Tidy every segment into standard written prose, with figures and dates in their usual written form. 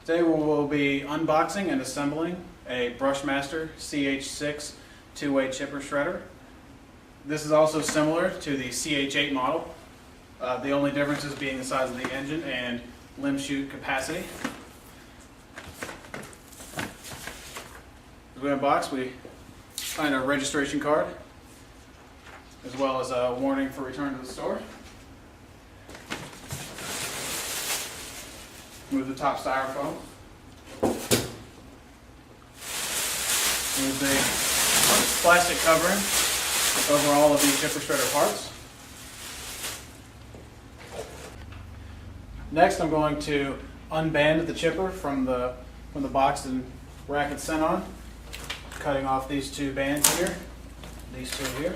Today we will be unboxing and assembling a Brushmaster CH6 two-way chipper shredder. This is also similar to the CH8 model, the only differences being the size of the engine and limb chute capacity. As we unbox, we find a registration card as well as a warning for return to the store. Move the top styrofoam. Move the plastic covering over all of these chipper shredder parts. Next, I'm going to unband the chipper from the box and rack it's sent on, cutting off these two bands here, these two here.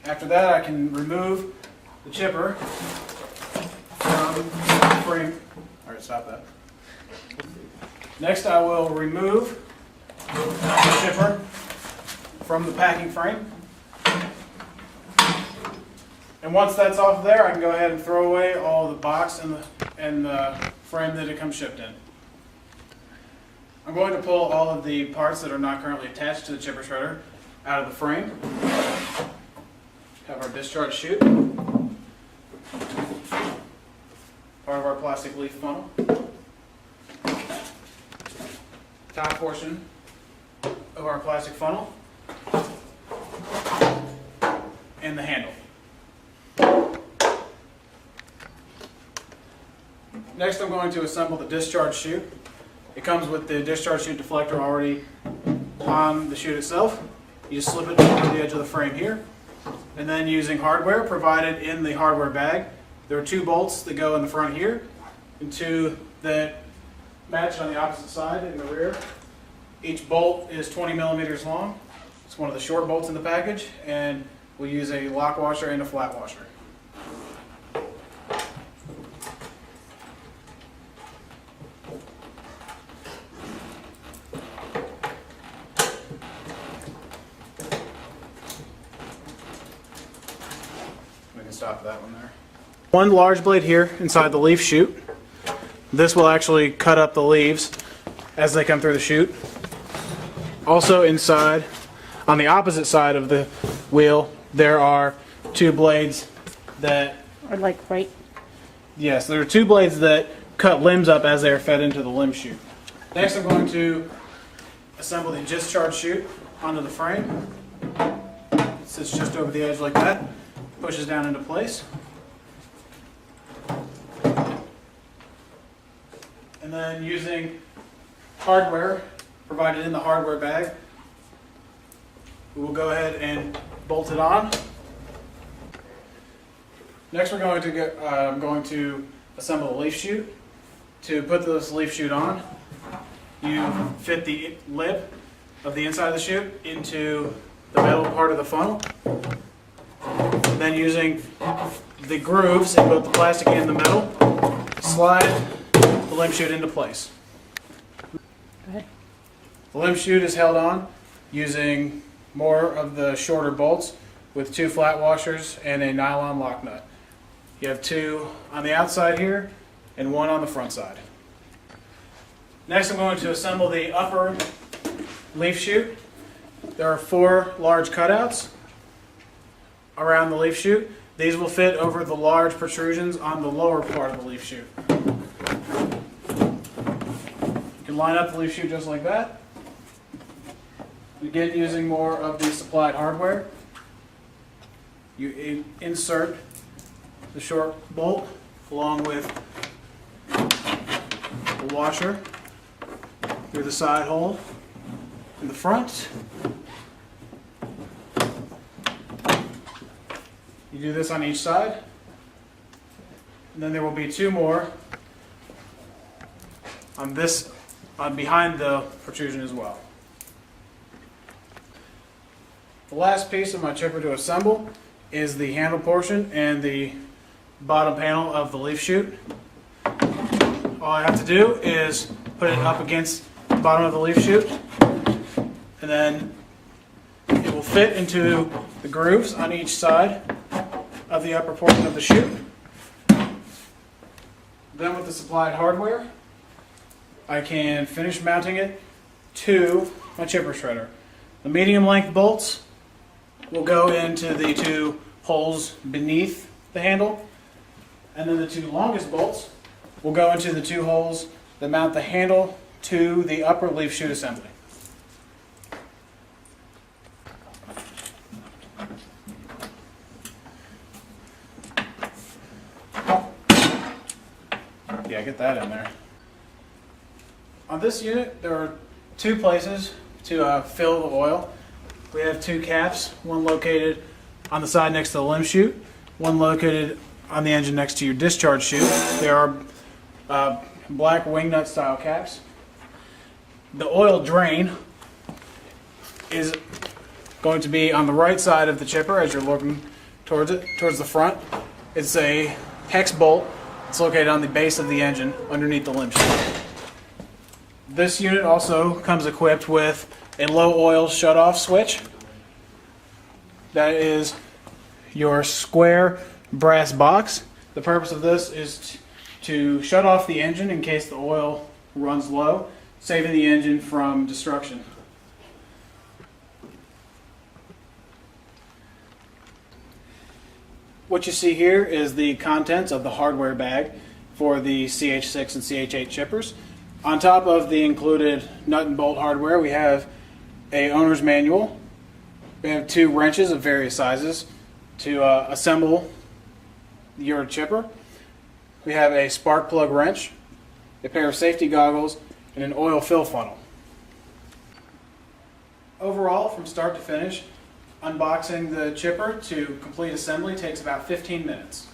After that, I can remove the chipper from the frame. All right, stop that. Next, I will remove the chipper from the packing frame. And once that's off there, I can go ahead and throw away all the box and the frame that it comes shipped in. I'm going to pull all of the parts that are not currently attached to the chipper shredder out of the frame. Have our discharge chute, part of our plastic leaf funnel, top portion of our plastic funnel, and the handle. Next, I'm going to assemble the discharge chute. It comes with the discharge chute deflector already on the chute itself. You just slip it over the edge of the frame here. And then using hardware provided in the hardware bag, there are two bolts that go in the front here and two that match on the opposite side in the rear. Each bolt is 20 millimeters long. It's one of the short bolts in the package, and we use a lock washer and a flat washer. We can stop that one there. One large blade here inside the leaf chute. This will actually cut up the leaves as they come through the chute. Also inside, on the opposite side of the wheel, there are two blades that... Or like right... Yes, there are two blades that cut limbs up as they are fed into the limb chute. Next, I'm going to assemble the discharge chute onto the frame. It sits just over the edge like that. Pushes down into place. And then using hardware provided in the hardware bag, we will go ahead and bolt it on. Next, I'm going to assemble the leaf chute. To put this leaf chute on, you fit the lip of the inside of the chute into the metal part of the funnel. And then using the grooves in both the plastic and the metal, slide the limb chute into place. Okay. The limb chute is held on using more of the shorter bolts with two flat washers and a nylon lock nut. You have two on the outside here and one on the front side. Next, I'm going to assemble the upper leaf chute. There are four large cutouts around the leaf chute. These will fit over the large protrusions on the lower part of the leaf chute. You can line up the leaf chute just like that. Again, using more of the supplied hardware, you insert the short bolt along with the washer through the side hole in the front. You do this on each side, and then there will be two more on behind the protrusion as well. The last piece of my chipper to assemble is the handle portion and the bottom panel of the leaf chute. All I have to do is put it up against the bottom of the leaf chute, and then it will fit into the grooves on each side of the upper portion of the chute. Then with the supplied hardware, I can finish mounting it to my chipper shredder. The medium length bolts will go into the two holes beneath the handle, and then the two longest bolts will go into the two holes that mount the handle to the upper leaf chute assembly. Yeah, get that in there. On this unit, there are two places to fill the oil. We have two caps, one located on the side next to the limb chute, one located on the engine next to your discharge chute. There are black wing nut style caps. The oil drain is going to be on the right side of the chipper as you're looking towards it, towards the front. It's a hex bolt. It's located on the base of the engine underneath the limb chute. This unit also comes equipped with a low oil shutoff switch. That is your square brass box. The purpose of this is to shut off the engine in case the oil runs low, saving the engine from destruction. What you see here is the contents of the hardware bag for the CH6 and CH8 chippers. On top of the included nut and bolt hardware, we have a owner's manual. We have two wrenches of various sizes to assemble your chipper. We have a spark plug wrench, a pair of safety goggles, and an oil fill funnel. Overall, from start to finish, unboxing the chipper to complete assembly takes about 15 minutes.